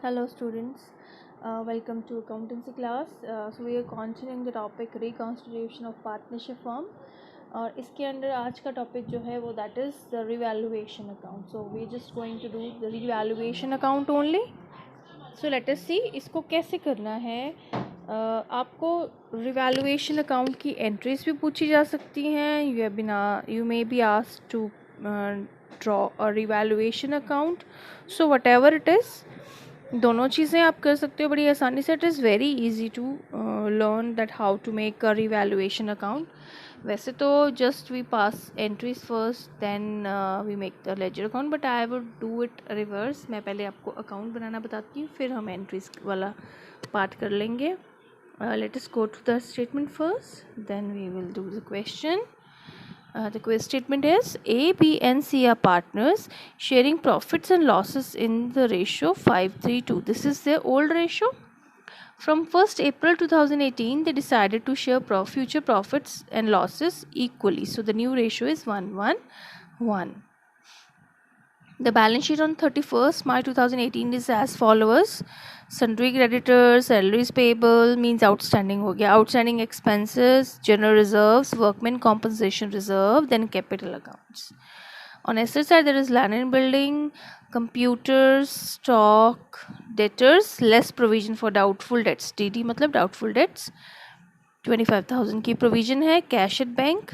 Hello students, welcome to accountancy class. So we are continuing the topic reconstitution of partnership firm और इसके अंदर आज का topic जो है वो that is the revaluation account. So we just going to do the revaluation account only. So let us see इसको कैसे करना है. आपको रिवैल्यूएशन अकाउंट की एंट्रीज भी पूछी जा सकती हैं. You may be asked to draw a revaluation account. So whatever it is, दोनों चीज़ें आप कर सकते हो बड़ी आसानी से. It is very easy to learn that how to make a revaluation account. वैसे तो just we pass entries first then we make the ledger account, but I would do it reverse. मैं पहले आपको अकाउंट बनाना बताती हूँ, फिर हम entries वाला पार्ट कर लेंगे. Let us go to the statement first, then we will do the question. The quiz statement is A, B and C are partners sharing profits and losses in the ratio 5:3:2. This is their old ratio. From 1st April 2018, they decided to share future profits and losses equally. So the new ratio is 1:1:1. The balance sheet on 31st March 2018 is as follows. Sundry creditors, salaries payable means outstanding हो गया. Outstanding expenses, general reserves, workmen compensation reserve, then capital accounts. On asset side there is land and building, computers, stock, debtors, less provision for doubtful debts. DD मतलब doubtful debts. 25,000 की provision है. Cash at bank,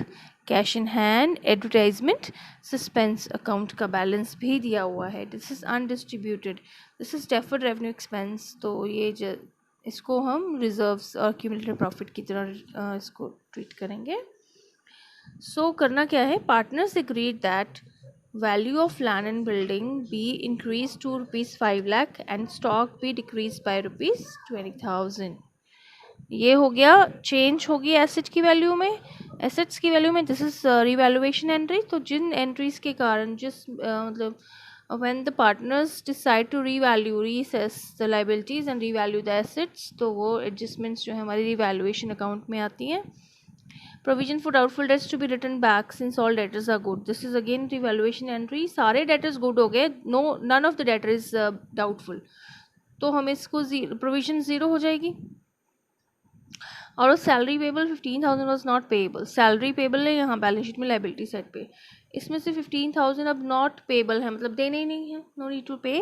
cash in hand, advertisement, suspense account का balance भी दिया हुआ है. This is undistributed, this is deferred revenue expense. तो ये इसको हम रिजर्व्स और क्यूमुलेटिव प्रॉफिट की तरह इसको ट्रीट करेंगे. सो करना क्या है, partners agreed that value of land and building be increase to ₹5 lakh and stock be decrease by ₹20,000. ये हो गया, चेंज होगी एसेट की वैल्यू में, एसेट्स की वैल्यू में. This is revaluation entry. तो जिन एंट्रीज के कारण मतलब when the partners decide to revalue, reassess the liabilities and revalue the assets, तो वो एडजस्टमेंट्स जो है हमारी रिवैल्यूएशन अकाउंट में आती हैं. Provision for doubtful debts to be return back since all debtors are good. This is again revaluation entry. सारे debtors good हो गए, none of the debtor is doubtful, तो हम इसको प्रोविजन ज़ीरो हो जाएगी. और salary payable 15,000 was not payable. Salary payable है यहाँ बैलेंस शीट में लाइबिलिटी साइड पे, इसमें से 15,000 अब नॉट पेएबल है, मतलब देने ही नहीं है, no need to pay.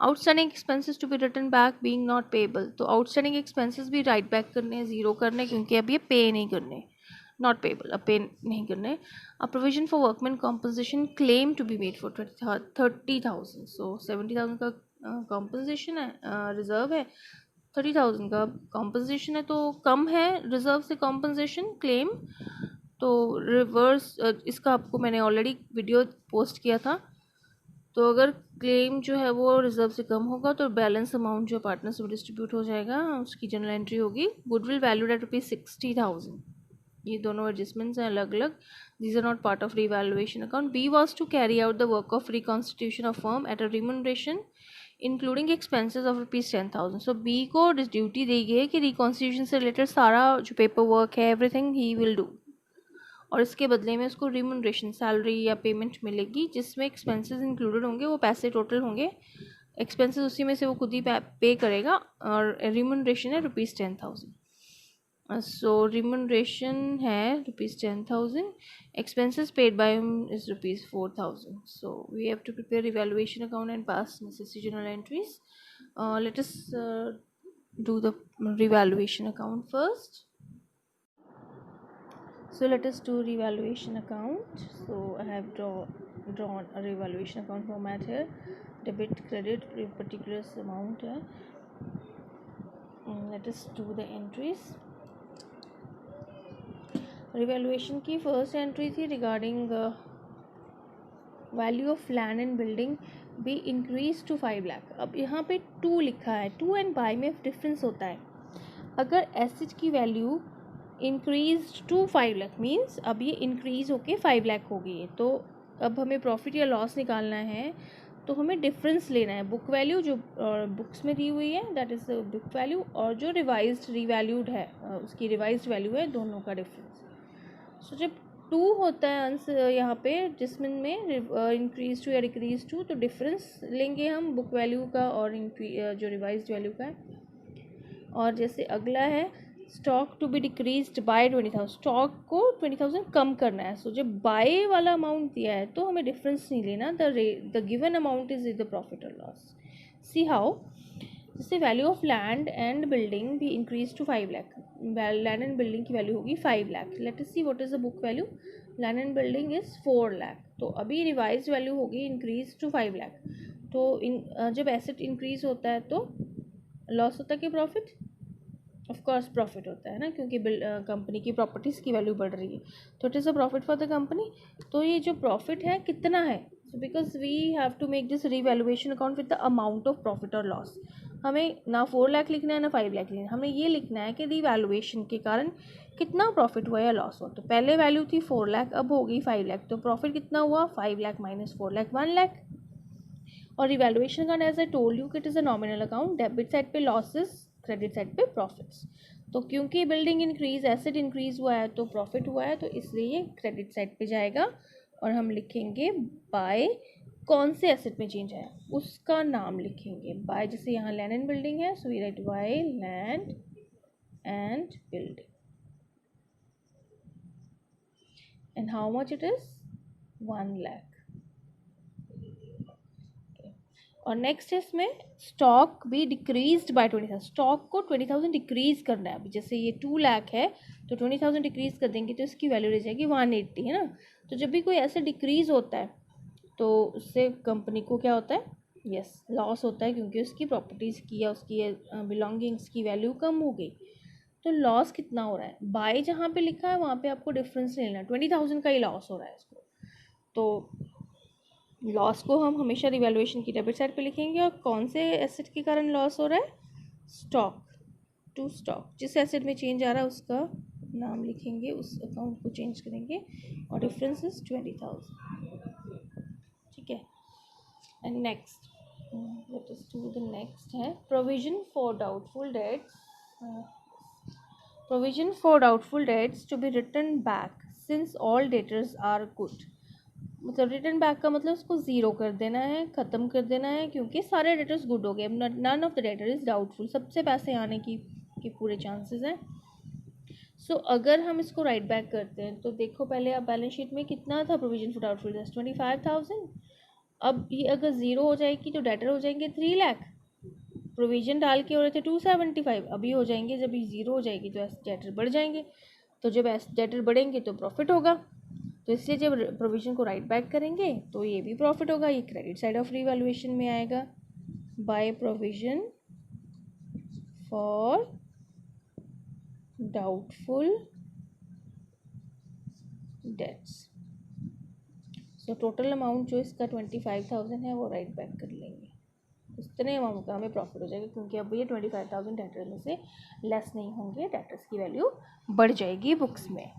Outstanding expenses to be return back being not payable, तो आउटस्टैंडिंग एक्सपेंसेस भी राइट बैक करने हैं, जीरो करने, क्योंकि अब ये पे नहीं करने, नॉट पेएबल, अब पे नहीं करने. A provision for workman compensation claim to be made for 30,000. So 70,000 का कॉम्पोजिशन है, रिजर्व है. 30,000 का कॉम्पोजिशन है, तो कम है रिजर्व से कॉम्पोजिशन क्लेम. तो रिवर्स इसका आपको मैंने ऑलरेडी वीडियो पोस्ट किया था. तो अगर क्लेम जो है वो रिजर्व से कम होगा तो बैलेंस अमाउंट जो पार्टनर से डिस्ट्रीब्यूट हो जाएगा, उसकी जनरल एंट्री होगी. Goodwill valued at ₹60,000. ये दोनों एडजस्टमेंट्स हैं अलग अलग. These are not part of revaluation account. B was to carry out the work of reconstitution of firm at a remuneration including expenses of ₹10,000. So B को duty दी गई है कि रिकॉन्स्टिट्यूशन से रिलेटेड सारा जो पेपर वर्क है everything ही विल डू, और इसके बदले में उसको रिम्यूनरेशन, सैलरी या पेमेंट मिलेगी जिसमें एक्सपेंसेस इंक्लूडेड होंगे. वो पैसे टोटल होंगे, एक्सपेंसेस उसी में से वो खुद ही पे करेगा, और रिम्यूनरेशन है ₹10,000. सो रिम्यूनरेशन है ₹10,000, expenses paid by him is ₹4,000. So we have to prepare evaluation account and pass necessary journal entries. Let us do the revaluation account first. So let us do revaluation account. So I have drawn a revaluation account format here. Debit, credit, particular amount है. Let us do the entries. Revaluation की first entry थी regarding value of land and building be increase to 5 lakh. अब यहाँ पे 2 लिखा है, 2 and bye में difference होता है. अगर एसेट की value increase to 5 lakh means अब ये इंक्रीज होके 5 लाख हो गई है. तो अब हमें प्रॉफिट या लॉस निकालना है, तो हमें डिफरेंस लेना है. बुक वैल्यू जो बुक्स में दी हुई है दैट इज़ बुक वैल्यू, और जो रिवाइज्ड रिवैल्यूड है उसकी रिवाइज्ड वैल्यू है, दोनों का डिफरेंस. सो जब टू होता है आंसर यहाँ पे जिसमें इंक्रीज टू या डिक्रीज टू, तो डिफरेंस लेंगे हम बुक वैल्यू का और जो रिवाइज्ड वैल्यू का है। और जैसे अगला है stock to be decreased by 20,000, stock को 20,000 कम करना है। सो जब बाय वाला अमाउंट दिया है तो हमें डिफरेंस नहीं लेना, the given amount is the profit और लॉस। सी हाउ, जैसे value of land and building भी increase to 5 lakh, land and building की वैल्यू होगी 5 lakh. Let us see what is the book value, land and building is 4 lakh, तो अभी revise value होगी increase to 5 lakh. तो जब एसेट इंक्रीज होता है तो लॉस होता है कि प्रॉफिट? ऑफ कोर्स प्रॉफिट होता है ना, क्योंकि कंपनी की प्रॉपर्टीज़ की वैल्यू बढ़ रही है, तो it is a profit for the company. तो ये जो प्रॉफिट है कितना है, so because we have to make this revaluation account with the amount of profit और लॉस। हमें ना 4 लाख लिखना है ना 5 लाख लिखना है, हमें ये लिखना है कि रीवैल्यूएशन के कारण कितना प्रॉफिट हुआ या लॉस हुआ। तो पहले वैल्यू थी 4 लाख, अब होगी 5 लाख, तो प्रॉफिट कितना हुआ 5 लाख माइनस 4 लाख 1 लाख। और रिवैल्यूएशन का एज आई टोल्ड यू कि it is a nominal account, debit side पे लॉसेस, क्रेडिट साइड पे प्रॉफिट्स। तो क्योंकि बिल्डिंग इंक्रीज, एसेट इंक्रीज हुआ है तो प्रॉफिट हुआ है, तो इसलिए ये क्रेडिट साइड पे जाएगा। और हम लिखेंगे बाय, कौन से एसेट में चेंज आया उसका नाम लिखेंगे बाय। जैसे यहाँ लैंड एंड बिल्डिंग है, so we write by land and building, and how much it is 1 lakh. और नेक्स्ट है इसमें स्टॉक भी डिक्रीज्ड बाय 20,000, स्टॉक को 20,000 डिक्रीज करना है। अभी जैसे ये 2 लाख है तो 20,000 डिक्रीज कर देंगे तो इसकी वैल्यू रह जाएगी 180, है ना। तो जब भी कोई ऐसे डिक्रीज होता है तो उससे कंपनी को क्या होता है, यस लॉस होता है, क्योंकि उसकी प्रॉपर्टीज़ की या उसकी बिलोंगिंग्स की वैल्यू कम हो गई। तो लॉस कितना हो रहा है, बाय जहाँ पे लिखा है वहाँ पे आपको डिफरेंस नहीं लेना, 20,000 का ही लॉस हो रहा है इसको। तो लॉस को हम हमेशा रिवैल्यूएशन की डेबिट साइड पे लिखेंगे। और कौन से एसेट के कारण लॉस हो रहा है, स्टॉक टू स्टॉक, जिस एसेट में चेंज आ रहा है उसका नाम लिखेंगे, उस अकाउंट को चेंज करेंगे, और डिफरेंस इज 20,000, ठीक है। And next let us do the next है provision for doubtful debts, provision for doubtful debts to be return back since all debtors are good. मतलब रिटर्न बैक का मतलब उसको ज़ीरो कर देना है, ख़त्म कर देना है, क्योंकि सारे डेटर्स गुड हो गए, none of the debtor is doubtful, सबसे पैसे आने की पूरे चांसेस हैं। सो अगर हम इसको राइट बैक करते हैं तो देखो पहले आप बैलेंस शीट में कितना था प्रोविजन फॉर डाउटफुल डेट्स 25,000। अब ये अगर ज़ीरो हो जाएगी तो डेटर हो जाएंगे 3 लाख, प्रोविजन डाल के हो रहे थे 275, अभी हो जाएंगे, जब ये ज़ीरो हो जाएगी तो डेटर बढ़ जाएंगे, तो जब डेटर बढ़ेंगे तो प्रॉफिट होगा। तो इसलिए जब प्रोविजन को राइट बैक करेंगे तो ये भी प्रॉफिट होगा, ये क्रेडिट साइड ऑफ रिवैल्यूएशन में आएगा। By provision for doubtful dates, so total amount जो इसका 25,000 है वो राइट बैक कर लेंगे, उतने अमाउंट का हमें प्रॉफिट हो जाएगा, क्योंकि अब ये 25,000 डेटर में से लेस नहीं होंगे, डेटर्स की वैल्यू बढ़ जाएगी बुक्स में।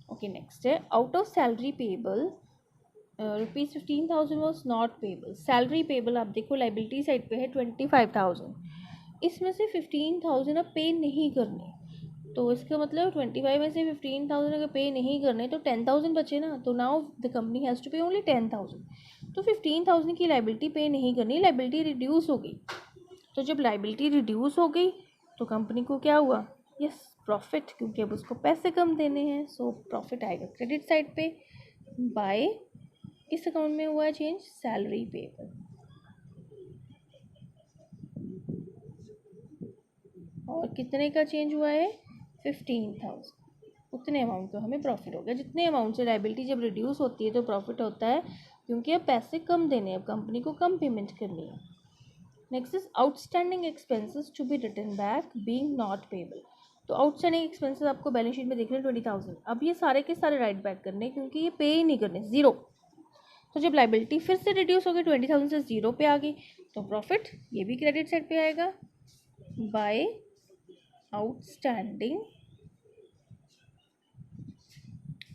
ओके नेक्स्ट है out of salary payable rupees 15,000 was not payable. Salary payable आप देखो लाइबिलिटी साइड पे है 25,000, इसमें से 15,000 अब पे नहीं करने, तो इसका मतलब 25 में से 15,000 अगर पे नहीं करने तो 10,000 बचे ना, तो now the company has to pay only 10,000। तो 15,000 की लाइबिलिटी पे नहीं करनी, लाइबिलिटी रिड्यूस हो गई। तो जब लाइबिलिटी रिड्यूस हो गई तो कंपनी को क्या हुआ, यस प्रॉफिट, क्योंकि अब उसको पैसे कम देने हैं, सो प्रॉफिट आएगा क्रेडिट साइड पे। बाय किस अकाउंट में हुआ है चेंज, सैलरी पेबल, और कितने का चेंज हुआ है 15,000, उतने अमाउंट का हमें प्रॉफिट हो गया। जितने अमाउंट से लाइबिलिटी जब रिड्यूस होती है तो प्रॉफिट होता है, क्योंकि अब पैसे कम देने हैं, अब कंपनी को कम पेमेंट करनी है। Next is outstanding expenses to be return back being not payable. तो आउटस्टैंडिंग एक्सपेंसेस आपको बैलेंस शीट में देख रहे हैं 20,000, अब ये सारे के सारे राइट बैक करने, क्योंकि ये पे ही नहीं करने, ज़ीरो। तो जब लाइबिलिटी फिर से रिड्यूस हो गई 20,000 से ज़ीरो पे आ गई, तो प्रॉफिट ये भी क्रेडिट साइड पे आएगा। By outstanding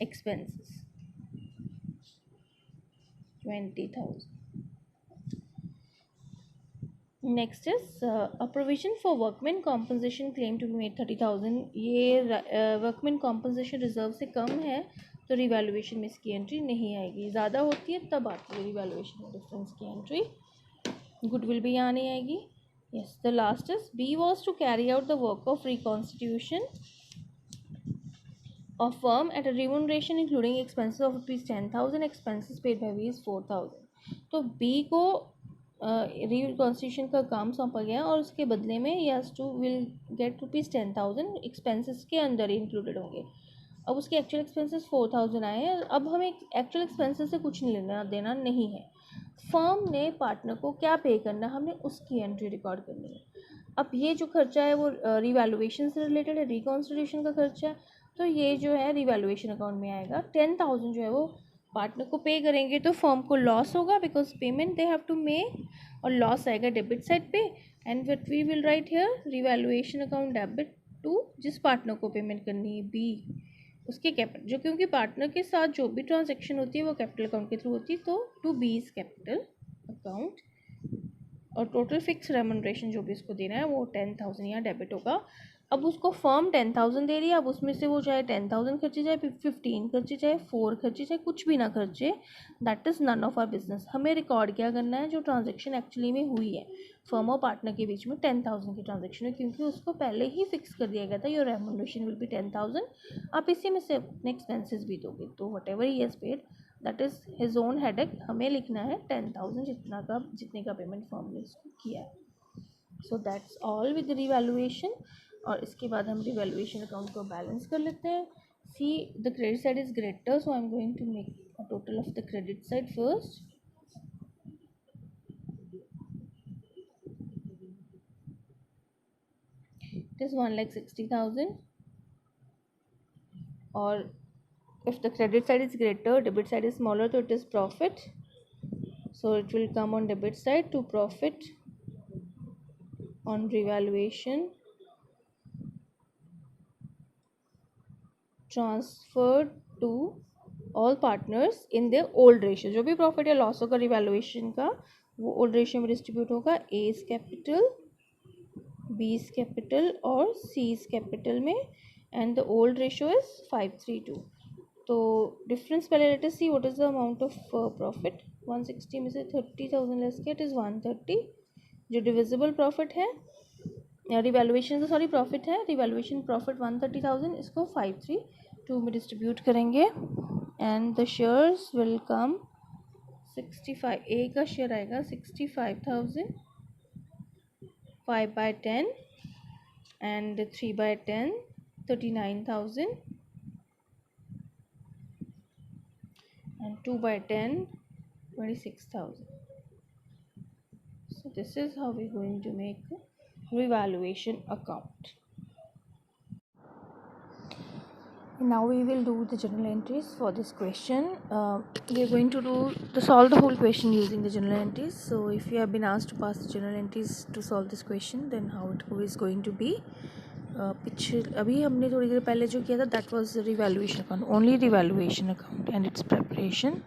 expenses 20,000. Next is a provision for workman compensation claim to be made 30,000। ये वर्कमैन कॉम्पनसेशन रिजर्व से कम है, तो रिवैल्यूएशन में इसकी एंट्री नहीं आएगी, ज़्यादा होती है तब आती है रिवैल्यूएशन में डिफरेंस की एंट्री। गुडविल भी यहाँ नहीं आएगी। Yes, the last is B was to carry out the work of reconstitution of firm at a remuneration including expenses of rupees 10,000, expenses paid by V is 4,000। तो B को reconstitution का काम सौंपा गया और उसके बदले में yes too will get rupees 10,000, expenses के अंदर ही इंक्लूडेड होंगे। अब उसके एक्चुअल एक्सपेंसेस 4,000 आए हैं। अब हमें एक्चुअल एक्सपेंसेस से कुछ नहीं लेना देना नहीं है, फर्म ने पार्टनर को क्या पे करना, हमने उसकी एंट्री रिकॉर्ड करनी है। अब ये जो खर्चा है वो रिवैल्यूएशन से रिलेटेड है, रिकॉन्स्टिट्यूशन का खर्चा है, तो ये जो है रिवैल्यूएशन अकाउंट में आएगा। 10,000 जो है वो पार्टनर को पे करेंगे तो फर्म को लॉस होगा because payment they have to make, और लॉस आएगा डेबिट साइड पे। And what we will write here, revaluation account debit to जिस पार्टनर को पेमेंट करनी है बी, उसके कैपिटल, जो क्योंकि पार्टनर के साथ जो भी ट्रांजेक्शन होती है वो कैपिटल अकाउंट के थ्रू होती है, तो टू बीज कैपिटल अकाउंट। और टोटल फिक्स रेम्यूनरेशन जो भी इसको देना है वो 10,000 यहाँ डेबिट होगा। अब उसको फर्म 10,000 दे रही है, अब उसमें से वो चाहे 10,000 खर्चे, चाहे 15 खर्चे, चाहे 4 खर्चे, चाहे कुछ भी ना खर्चे, that is none of our business. हमें रिकॉर्ड क्या करना है, जो ट्रांजेक्शन एक्चुअली में हुई है फर्म और पार्टनर के बीच में 10,000 की ट्रांजेक्शन है, क्योंकि उसको पहले ही फिक्स कर दिया गया था योर रेम्यूनरेशन विल बी 10,000, आप इसी में से अपने एक्सपेंसेस भी दोगे, तो what ever he has paid that is his own headache, हमें लिखना है 10,000 जितने का पेमेंट फर्म ने इसको किया है। So that's all with revaluation. और इसके बाद हम रिवैल्यूएशन अकाउंट को बैलेंस कर लेते हैं। See the credit side is greater, so I am going to make a total of the credit side first. It is 1,60,000, और if the credit side is greater, debit side is smaller, so it is profit, so it will come on debit side to profit on revaluation transferred to all partners in their old ratio। जो भी profit या loss होगा revaluation का वो old ratio में distribute होगा, A is capital, B is capital और C is capital में, and the old ratio is 532। तो डिफरेंस पहले let us see what is the amount of profit. 160 में से 30,000 लेस किया, इट इज़ 130। जो डिविजिबल प्रॉफिट है रिवैल्यूएशन का, सॉरी प्रॉफिट है, रिवैल्यूएशन प्रॉफिट 130,000, इसको 532 में डिस्ट्रीब्यूट करेंगे and the shares will come 65। ए का शेयर आएगा 65,000, 5/10 and 3/10 39,000 and 2/10 26,000। So this is how we're going to make the revaluation account. Now we will do the journal entries for this question. We are going to solve the whole question using the journal entries. So if you have been asked to pass the journal entries to solve this question, then how it is going to be. अभी हमने थोड़ी देर पहले जो किया था that was revaluation account, only revaluation account and it's preparation.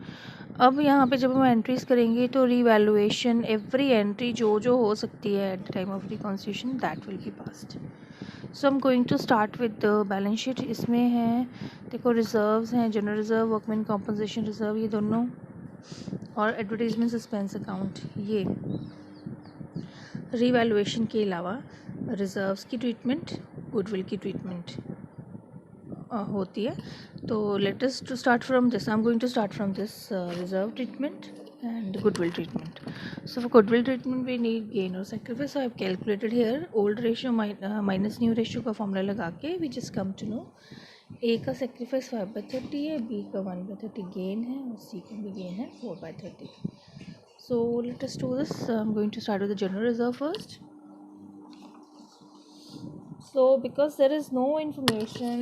अब यहाँ पे जब हम एंट्रीज करेंगे तो रिवैल्यूएशन एवरी एंट्री जो हो सकती है at the time of reconstitution that will be passed. So I am going to start with the balance sheet. इसमें है देखो रिजर्व्स हैं, general reserve, workman compensation reserve, ये दोनों, और एडवर्टीजमेंट सस्पेंस अकाउंट। ये रिवैल्यूएशन के अलावा रिजर्व्स की ट्रीटमेंट, गुडविल की ट्रीटमेंट होती है। तो let us to start from this, I am going to start from this reserve treatment and goodwill treatment. So for goodwill treatment we need gain or sacrifice. So I have calculated here old ratio minus new ratio का formula लगा के we just come to know A का sacrifice 5/30 है, B का 1/30 gain है और C का भी gain है 4/30. So let us do this. I'm going to start with the general reserve first. So because there is no information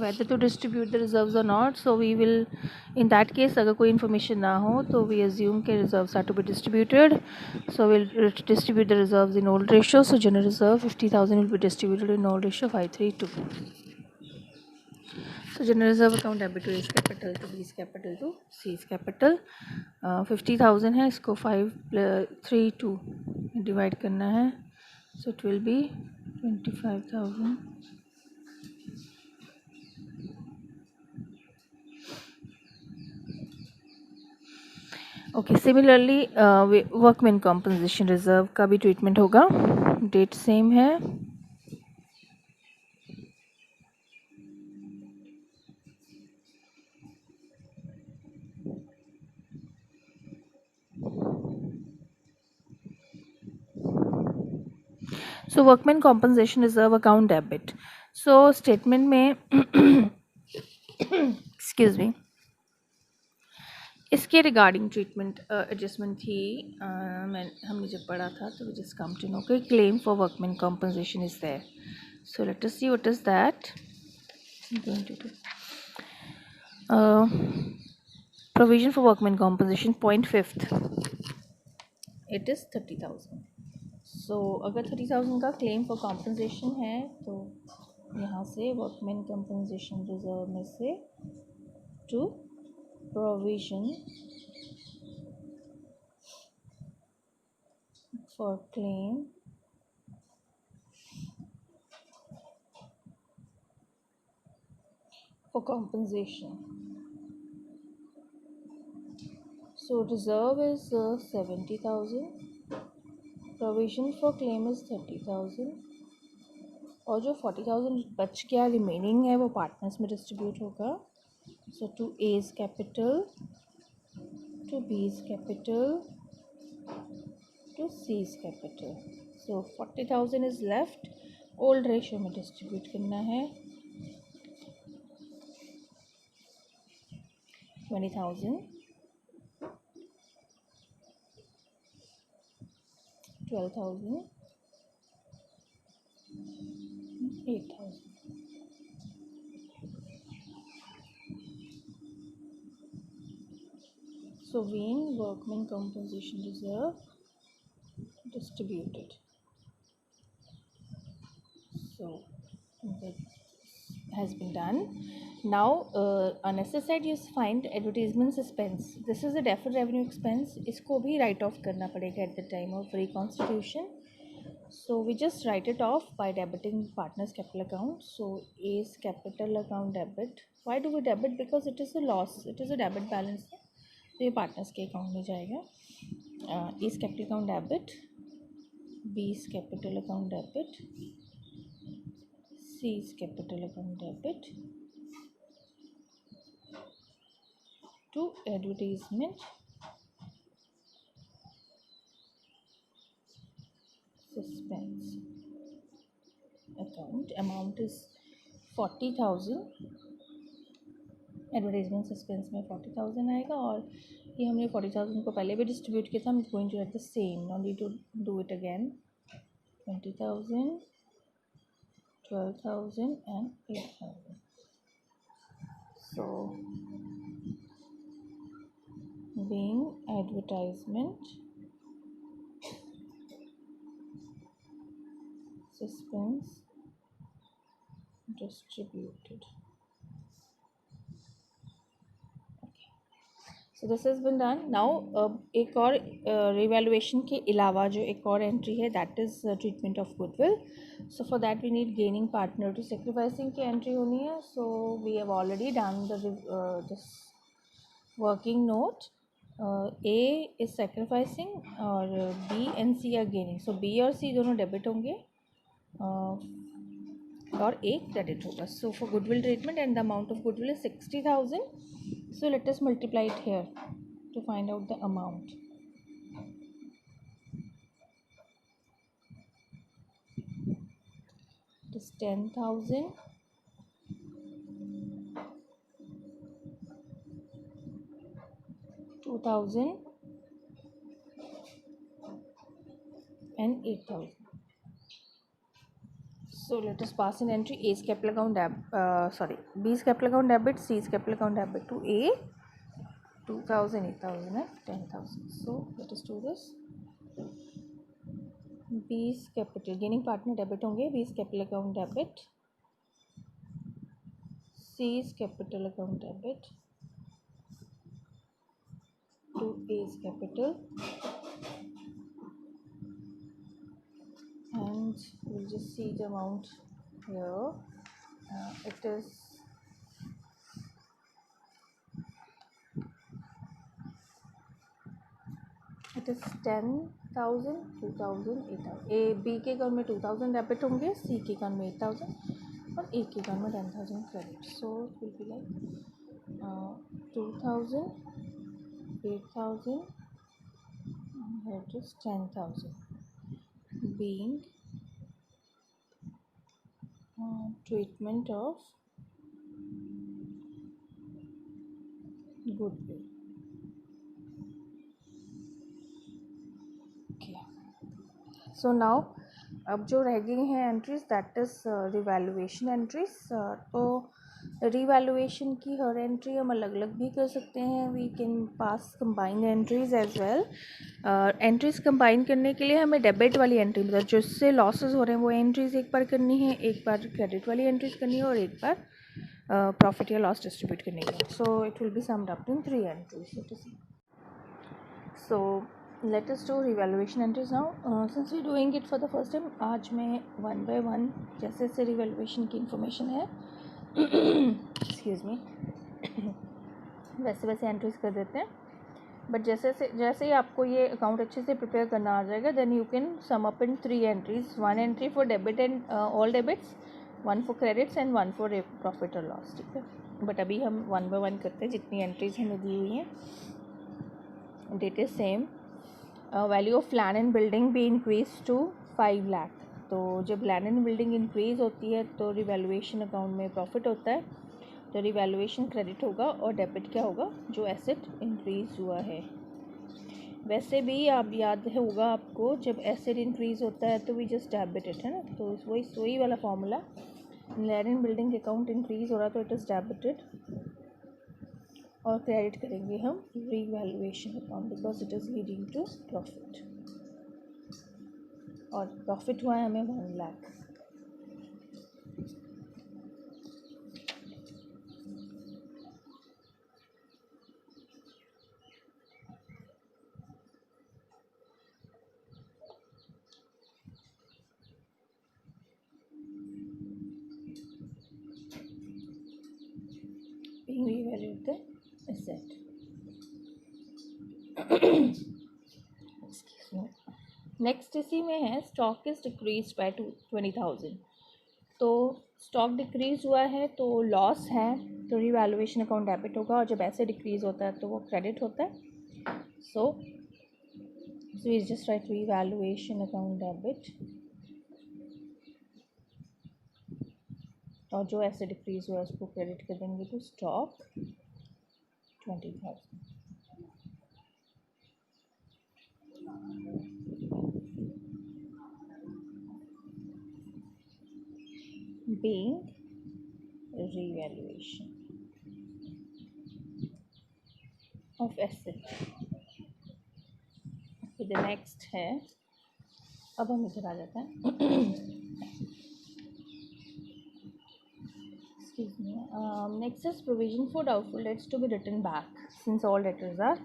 whether to distribute the reserves or not, so we will, in that case अगर कोई information ना हो तो we assume के reserves are to be distributed. So we'll distribute the reserves in old ratio. So general reserve 50,000 will be distributed in old ratio 532. So general reserve account debit to A is capital to B is capital to C is capital. 50,000 है, इसको 532 divide करना है, so it will be 25,000 okay, similarly workman compensation reserve का भी treatment होगा, debt same है. So workman compensation reserve account debit. So statement में excuse me, इसके रिगार्डिंग ट्रीटमेंट एडजस्टमेंट थी. हमने जब पढ़ा था तो जस्ट कम टू नो कि claim for workman compensation is there. So let us see what is that. Provision for workman compensation, point 5th, it is 30,000. So अगर 30,000 का क्लेम फॉर कॉम्पनसेशन है तो यहाँ से वर्कमैन कॉम्पनसेशन रिजर्व में से to provision for claim for compensation. So reserve is 70,000, provision for claim is 30,000, और जो 40,000 बच गया रिमेनिंग है वो पार्टनर्स में डिस्ट्रीब्यूट होगा. So to A's capital, to B's capital, to C's capital. So 40,000 is left, old ratio में distribute करना है. 20,000, 12,000, 8,000. So when workman compensation reserve distributed, so that has been done. Now on assessed side you find advertisement expense. This is a deferred revenue expense. इसको भी write off करना पड़ेगा at the time of reconstitution. So we just write it off by debiting partners capital account. So A's capital account debit. Why do we debit? Because it is a loss. It is a debit balance. तो ये partners के account में जाएगा. A's capital account debit, B's capital account debit, C's capital account debit to advertisement suspense account. Amount is 40,000. Advertisement suspense में 40,000 आएगा, और ये हमने 40,000 को पहले भी डिस्ट्रीब्यूट किया था. हम going to at the same, no need to do it again. 20,000, 12,000 and 8,000. So being advertisement suspense distributed. So this has been done. Now एक और रिवैल्यूएशन के अलावा जो एक और एंट्री है, that is treatment of goodwill. So for that we need gaining partner to sacrificing की entry होनी है. So we have already done this working note. A is sacrificing और B and C are gaining. So B और C दोनों debit होंगे और A credit होगा. So for goodwill treatment and the amount of goodwill is 60,000. So let us multiply it here to find out the amount. It is 10,000, 2,000 and 8,000. So let us pass in entry A's capital account B's capital account debit, C's capital account debit to A, 2,000, 8,000 and 10,000. So let us do this. B's capital gaining partner debit होंगे. B's capital account debit, C's capital account debit to A's capital, and we'll just see the amount here. It is it is 10,000, 2,000, 8,000. A B के account में 2,000 debit होंगे, सी के account में 8,000 और ए के account में 10,000 credit. So it will be like 2,000, 8,000, here it is 10,000 being treatment of goodwill. Okay. So now अब जो रह गई हैं entries that is revaluation entries. तो रिवैल्यूएशन की हर एंट्री हम अलग अलग भी कर सकते हैं. We can pass combined entries as well. Entries combine करने के लिए हमें डेबिट वाली एंट्री मतलब जिससे लॉसेस हो रहे हैं वो एंट्रीज एक बार करनी है, एक बार क्रेडिट वाली एंट्रीज करनी है और एक बार प्रॉफिट या लॉस डिस्ट्रीब्यूट करनी है. So it will be summed up in 3 entries. So let us do revaluation entries now. Since we doing it for the first time, आज मैं वन बाय वन जैसे जैसे रिवैल्यूएशन की इन्फॉर्मेशन है excuse me वैसे वैसे एंट्रीज कर देते हैं. बट जैसे ही आपको ये अकाउंट अच्छे से प्रिपेयर करना आ जाएगा then you can sum up in 3 entries. 1 entry for debit and all debits, 1 for credits and 1 for profit और लॉस. ठीक है, बट अभी हम 1 बाय 1 करते हैं जितनी एंट्रीज हमें दी हुई हैं. Date is same. Value of land and building भी इंक्रीज टू 5 लाख. तो जब लैंड एंड बिल्डिंग इंक्रीज़ होती है तो रिवैल्यूएशन अकाउंट में प्रॉफिट होता है, तो रिवैल्यूएशन क्रेडिट होगा और डेबिट क्या होगा, जो एसेट इंक्रीज़ हुआ है. वैसे भी आप याद होगा आपको जब एसेट इंक्रीज़ होता है तो वी जस्ट डेबिट इट, है ना. तो वही वाला formula. Land and building account increase हो रहा तो इट इज़ डेबिटेड और क्रेडिट करेंगे हम revaluation account because it is leading to profit. और प्रॉफिट हुआ है हमें 1 lakh. being revalued the asset. Next इसी में है स्टॉक इज डिक्रीज बाय 20,000. तो स्टॉक डिक्रीज हुआ है तो लॉस है, तो रिवैल्यूएशन अकाउंट डेबिट होगा और जब ऐसे डिक्रीज होता है तो वो क्रेडिट होता है. So we just write revaluation account debit और जो ऐसे डिक्रीज हुआ है उसको क्रेडिट कर देंगे तो stock 20,000. being revaluation of asset. फिर द नेक्स्ट है, अब हम इधर आ जाते हैं. Next is provision for doubtful debts to be return back since all debtors are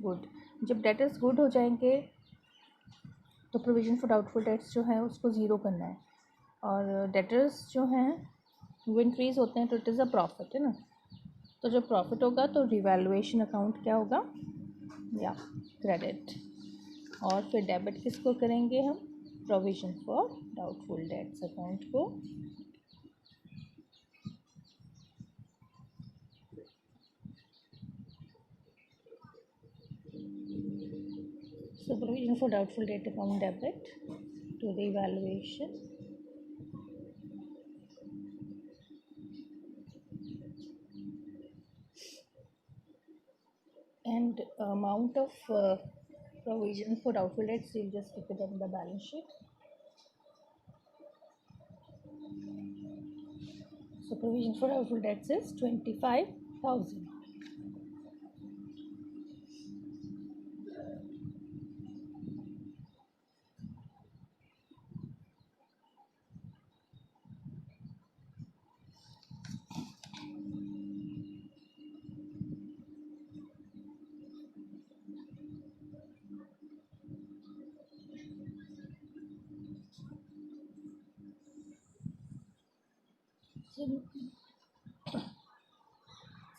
good. जब डेटर्स गुड हो जाएंगे तो प्रोविजन फॉर डाउटफुल डेट्स जो है उसको ज़ीरो करना है. और डेटर्स जो हैं वो इंक्रीज़ होते हैं तो इट इज़ अ प्रॉफिट, है ना. तो जब प्रॉफिट होगा तो रिवैल्यूएशन अकाउंट क्या होगा, या क्रेडिट. और फिर डेबिट किसको करेंगे हम, provision for doubtful dates account को. So provision for doubtful debt account debit to the evaluation and amount of provision for doubtful debts we'll just keep it on the balance sheet. So provision for doubtful debts is 25,000.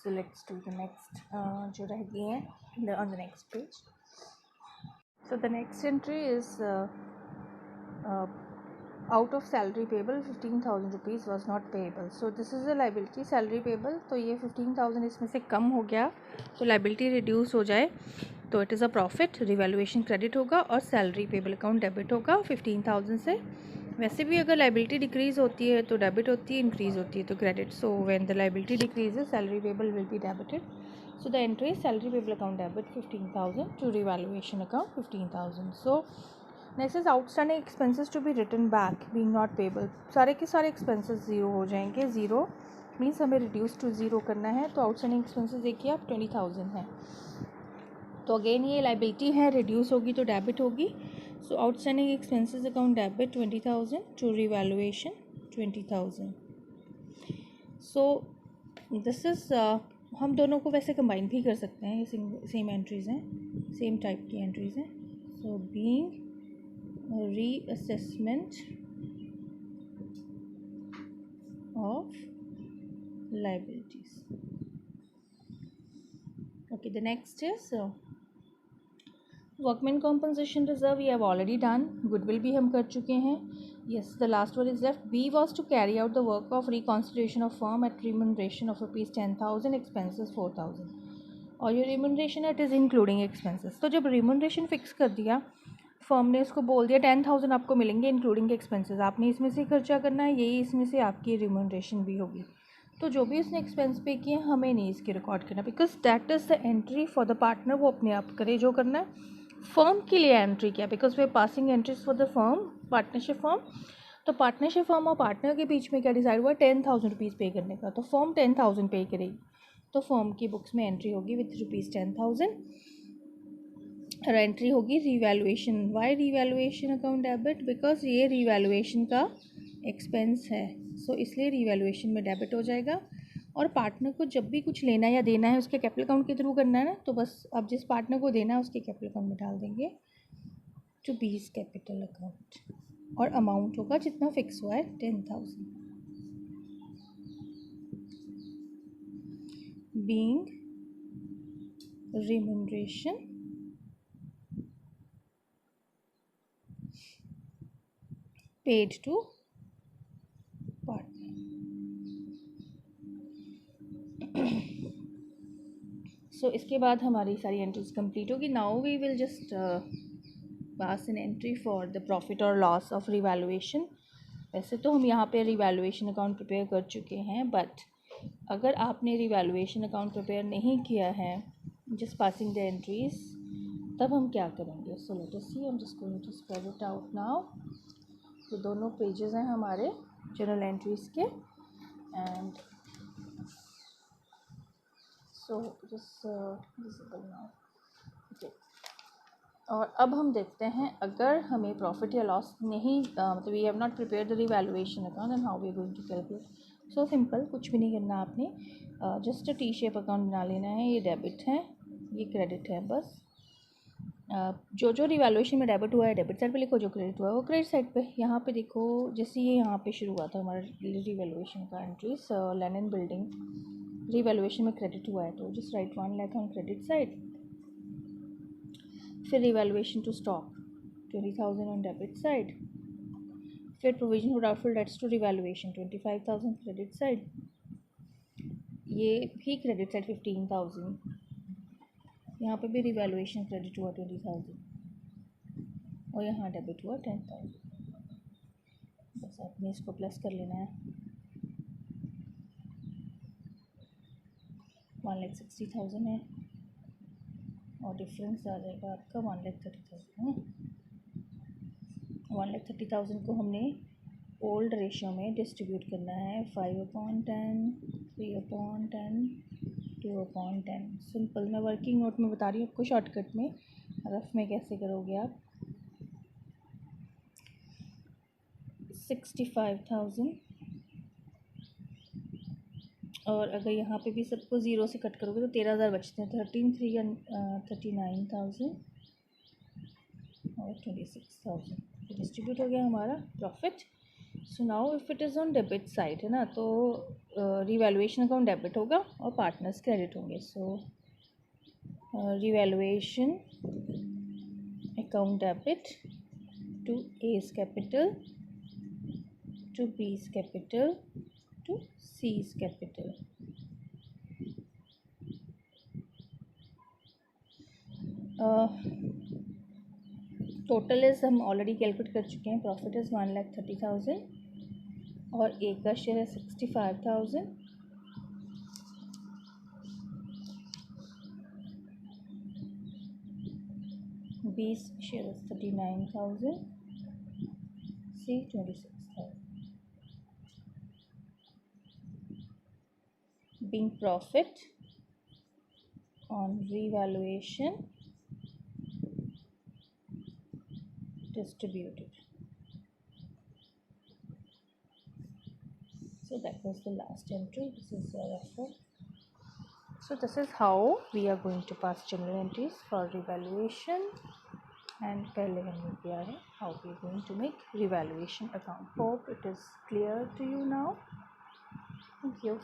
So let's do the next जो रह गई हैं on the next page. So the next entry is out of salary payable 15,000 rupees was not payable. So this is a liability salary payable. तो ये 15,000 इसमें से कम हो गया तो liability reduce हो जाए तो it is a profit, revaluation credit होगा और salary payable account debit होगा 15,000 से. वैसे भी अगर liability decrease होती है तो debit होती है, increase होती है तो credit. So when the liability decreases, salary payable will be debited. So the entry is salary payable account debit 15,000 to revaluation account 15,000. So next is outstanding expenses to be return back being not payable. सारे के सारे expenses zero हो जाएंगे. Zero means हमें reduce to zero करना है. तो outstanding expenses देखिए आप 20,000 है. तो अगेन ये लाइबिलिटी है, रिड्यूस होगी तो डेबिट होगी. So outstanding expenses account debit 20,000 to revaluation 20,000. So this is हम दोनों को वैसे कंबाइन भी कर सकते हैं. ये सेम एंट्रीज़ हैं, सेम टाइप की एंट्रीज़ हैं. So being reassessment of liabilities. Okay, the next is workman compensation reserve. We have already done. Goodwill भी हम कर चुके हैं. Yes, the last one is left. B was to carry out the work of reconstitution of firm at remuneration of rupees 10,000, expenses 4,000. और ये remuneration it is including expenses. तो जब remuneration fix कर दिया, फर्म ने इसको बोल दिया 10,000 आपको मिलेंगे इंक्लूडिंग एक्सपेंसेस, आपने इसमें से खर्चा करना है, यही इसमें से आपकी रिम्यूनरेशन भी होगी. तो जो भी उसने एक्सपेंस पे किए हमें नहीं इसकी रिकॉर्ड करना, because that is the entry for the partner. वो अपने आप करे जो करना है. फर्म के लिए एंट्री किया because way passing entries for the firm, partnership firm. तो पार्टनरशिप फर्म और पार्टनर के बीच में क्या डिसाइड हुआ 10,000 रुपीज़ पे करने का. तो फर्म 10,000 पे करेगी तो फर्म की बुक्स में एंट्री होगी विथ रुपीज़ 10,000. और एंट्री होगी revaluation. Why revaluation account debit? Because ये रीवैल्यूएशन का एक्सपेंस है. सो इसलिए रीवैल्यूएशन में डेबिट हो जाएगा. और पार्टनर को जब भी कुछ लेना या देना है उसके कैपिटल अकाउंट के थ्रू करना है ना, तो बस अब जिस पार्टनर को देना है उसके कैपिटल अकाउंट में डाल देंगे टू बीज कैपिटल अकाउंट. और अमाउंट होगा जितना फिक्स हुआ है 10,000. Being remuneration paid to partner. So इसके बाद हमारी सारी एंट्रीज कंप्लीट होगी. Now we will just pass an entry for the profit और लॉस ऑफ रिवैल्यूएशन. वैसे तो हम यहाँ पे रिवैल्यूएशन अकाउंट प्रिपेयर कर चुके हैं, बट अगर आपने रिवैल्यूएशन अकाउंट प्रिपेयर नहीं किया है, जस्ट पासिंग द एंट्रीज, तब हम क्या करेंगे. So let us see. I am just going to spread it out now. तो दोनों पेजेस हैं हमारे जर्नल एंट्रीज के. And so this visible now. Okay, और अब हम देखते हैं अगर हमें प्रॉफिट या लॉस नहीं, मतलब we have not prepare the revaluation account and how we are going to calculate. So simple, कुछ भी नहीं करना आपने. जस्ट टी शेप अकाउंट बना लेना है. ये डेबिट है, ये क्रेडिट है. बस जो जो रिवैल्यूएशन में डेबिट हुआ है डेबिट साइड पे लिखो, जो क्रेडिट हुआ है वो क्रेडिट साइड पे. यहाँ पे देखो, जैसे ये यहाँ पे शुरू हुआ था हमारा रिवैल्यूएशन का entries. Land and building revaluation में क्रेडिट हुआ है तो just write 1 lakh on credit side. फिर revaluation to stock 20,000 on debit side. फिर provision for doubtful debts to revaluation 25,000 credit side. ये भी क्रेडिट साइड 15,000. यहाँ पे भी रिवैल्यूएशन क्रेडिट हुआ 20,000 और यहाँ डेबिट हुआ 10,000. बस आपने इसको प्लस कर लेना है. 1,60,000 है और डिफरेंस आ जाएगा आपका 1,30,000. 1,30,000 को हमने ओल्ड रेशियो में डिस्ट्रीब्यूट करना है. 5/10, 3/10, 2/10. सिंपल. मैं वर्किंग नोट में बता रही हूँ आपको, शॉर्टकट में. रफ में कैसे करोगे आप. 65,000. और अगर यहाँ पे भी सबको ज़ीरो से कट करोगे तो 13,000 बचते हैं. 39,000 और 26,000. डिस्ट्रीब्यूट हो गया हमारा profit. So now if it is on debit side है ना, तो रिवैल्यूएशन अकाउंट डेबिट होगा और पार्टनर्स क्रेडिट होंगे. सो revaluation account debit to A's capital to B's capital to C's capital. Total is हम ऑलरेडी कैलकुलेट कर चुके हैं. प्रॉफिट इज़ 1,30,000 और ए का शेयर है 65,000. B's share is 39,000. C 26,000. Being profit on revaluation distributed. So that was the last entry. This is the reference. So this is how we are going to pass journal entries for revaluation. And पहले हमने किया है how we are going to make revaluation account. Hope it is clear to you now. Thank you.